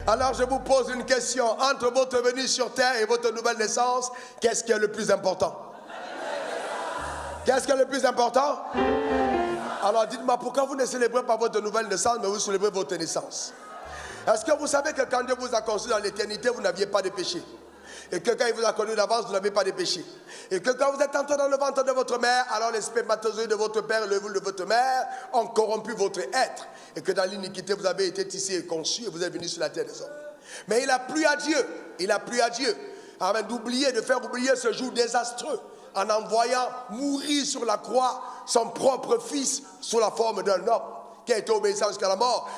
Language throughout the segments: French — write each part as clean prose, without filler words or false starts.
Alors je vous pose une question. Entre votre venue sur terre et votre nouvelle naissance, qu'est-ce qui est le plus important? Qu'est-ce qui est le plus important? Alors dites-moi, pourquoi vous ne célébrez pas votre nouvelle naissance, mais vous célébrez votre naissance? Est-ce que vous savez que quand Dieu vous a conçu dans l'éternité, vous n'aviez pas de péché? Et que quand il vous a connu d'avance, vous n'avez pas de péché. Et que quand vous êtes entré dans le ventre de votre mère, alors les spermatozoïdes de votre père et le l'ovule de votre mère ont corrompu votre être. Et que dans l'iniquité, vous avez été tissé et conçu et vous êtes venu sur la terre des hommes. Mais il a plu à Dieu, afin d'oublier, de faire oublier ce jour désastreux, en envoyant mourir sur la croix son propre fils sous la forme d'un homme qui a été obéissant jusqu'à la mort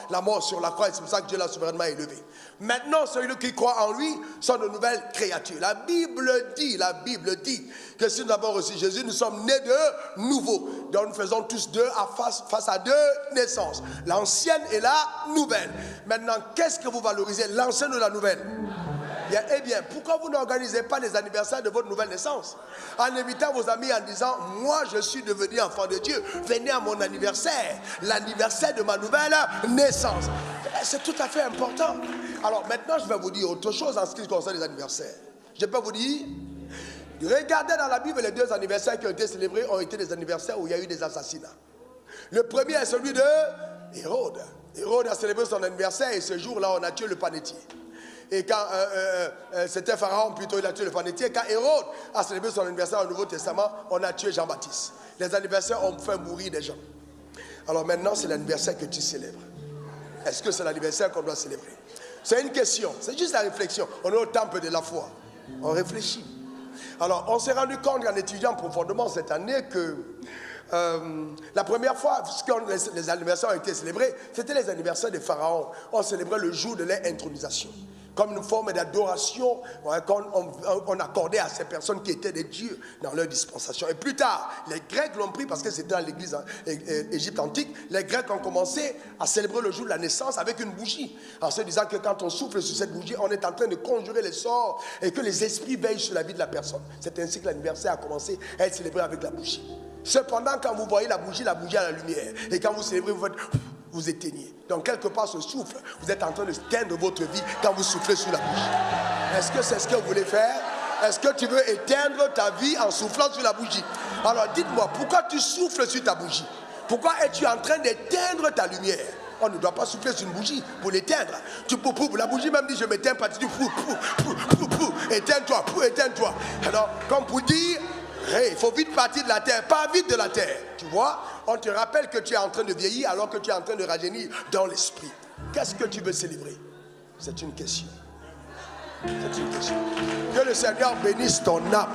sur la croix, et c'est pour ça que Dieu l'a souverainement élevé. Maintenant, celui qui croit en lui sont de nouvelles créatures. La Bible dit que si nous avons reçu Jésus, nous sommes nés de nouveau. Donc nous faisons tous face à deux naissances, l'ancienne et la nouvelle. Maintenant, qu'est-ce que vous valorisez, l'ancienne ou la nouvelle? Eh bien, pourquoi vous n'organisez pas les anniversaires de votre nouvelle naissance? En invitant vos amis en disant, moi je suis devenu enfant de Dieu, venez à mon anniversaire, l'anniversaire de ma nouvelle naissance. C'est tout à fait important. Alors maintenant, je vais vous dire autre chose en ce qui concerne les anniversaires. Je peux vous dire, regardez dans la Bible, les deux anniversaires qui ont été célébrés ont été des anniversaires où il y a eu des assassinats. Le premier est celui de Hérode. Hérode a célébré son anniversaire et ce jour-là, on a tué le panetier. Et quand c'était Pharaon, plutôt, il a tué le panetier. Quand Hérode a célébré son anniversaire au Nouveau Testament, on a tué Jean-Baptiste. Les anniversaires ont fait mourir des gens. Alors maintenant, c'est l'anniversaire que tu célèbres. Est-ce que c'est l'anniversaire qu'on doit célébrer? C'est une question, c'est juste la réflexion. On est au temple de la foi. On réfléchit. Alors, on s'est rendu compte en étudiant profondément cette année que la première fois, puisque les anniversaires ont été célébrés, c'était les anniversaires des pharaons. On célébrait le jour de leur intronisation, comme une forme d'adoration qu'on accordait à ces personnes qui étaient des dieux dans leur dispensation. Et plus tard, les Grecs l'ont pris parce que c'était dans l'église Égypte antique. Les Grecs ont commencé à célébrer le jour de la naissance avec une bougie, en se disant que quand on souffle sur cette bougie, on est en train de conjurer les sorts et que les esprits veillent sur la vie de la personne. C'est ainsi que l'anniversaire a commencé à être célébré avec la bougie. Cependant, quand vous voyez la bougie a la lumière. Et quand vous célébrez, vous éteignez. Donc, quelque part, ce souffle, vous êtes en train de teindre votre vie quand vous soufflez sur la bougie. Est-ce que c'est ce que vous voulez faire? Est-ce que tu veux éteindre ta vie en soufflant sur la bougie? Alors, dites-moi, pourquoi tu souffles sur ta bougie? Pourquoi es-tu en train d'éteindre ta lumière? On ne doit pas souffler sur une bougie pour l'éteindre. La bougie même dit, je m'éteins pas. Tu dis, éteins-toi, éteins-toi. Alors, comme pour dire, il faut vite partir de la terre, pas vite de la terre. Tu vois, on te rappelle que tu es en train de vieillir alors que tu es en train de rajeunir dans l'esprit. Qu'est-ce que tu veux célébrer? C'est une question. C'est une question. Que le Seigneur bénisse ton âme.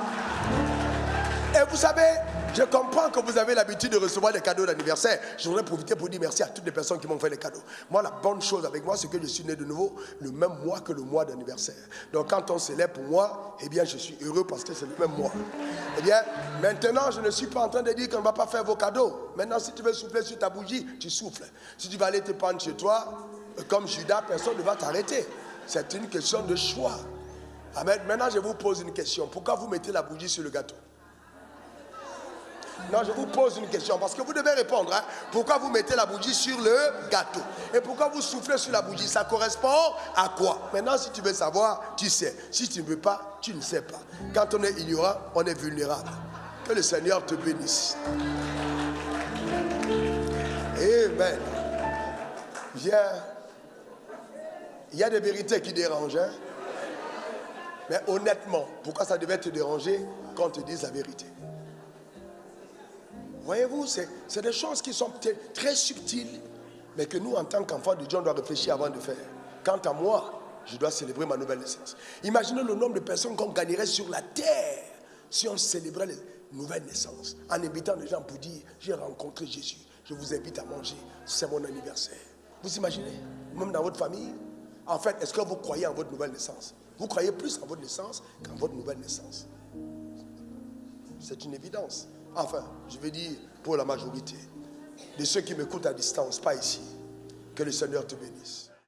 Et vous savez, je comprends que vous avez l'habitude de recevoir des cadeaux d'anniversaire. Je voudrais profiter pour dire merci à toutes les personnes qui m'ont fait des cadeaux. Moi, la bonne chose avec moi, c'est que je suis né de nouveau le même mois que le mois d'anniversaire. Donc, quand on célèbre pour moi, eh bien, je suis heureux parce que c'est le même mois. Eh bien, maintenant, je ne suis pas en train de dire qu'on ne va pas faire vos cadeaux. Maintenant, si tu veux souffler sur ta bougie, tu souffles. Si tu vas aller te prendre chez toi, comme Judas, personne ne va t'arrêter. C'est une question de choix. Amen. Maintenant, je vous pose une question. Pourquoi vous mettez la bougie sur le gâteau? Non, je vous pose une question parce que vous devez répondre. Pourquoi vous mettez la bougie sur le gâteau? Et pourquoi vous soufflez sur la bougie? Ça correspond à quoi? Maintenant, si tu veux savoir, tu sais. Si tu ne veux pas, tu ne sais pas. Quand on est ignorant, on est vulnérable. Que le Seigneur te bénisse. Amen. Viens. Il y a des vérités qui dérangent. Mais honnêtement, pourquoi ça devait te déranger quand on te dise la vérité? Voyez-vous, c'est des choses qui sont très subtiles, mais que nous, en tant qu'enfants de Dieu, on doit réfléchir avant de faire. Quant à moi, je dois célébrer ma nouvelle naissance. Imaginez le nombre de personnes qu'on gagnerait sur la terre si on célébrait les nouvelles naissances, en invitant les gens pour dire, j'ai rencontré Jésus, je vous invite à manger, c'est mon anniversaire. Vous imaginez, même dans votre famille? En fait, est-ce que vous croyez en votre nouvelle naissance? Vous croyez plus en votre naissance qu'en votre nouvelle naissance. C'est une évidence. Enfin, je veux dire pour la majorité de ceux qui m'écoutent à distance, pas ici. Que le Seigneur te bénisse.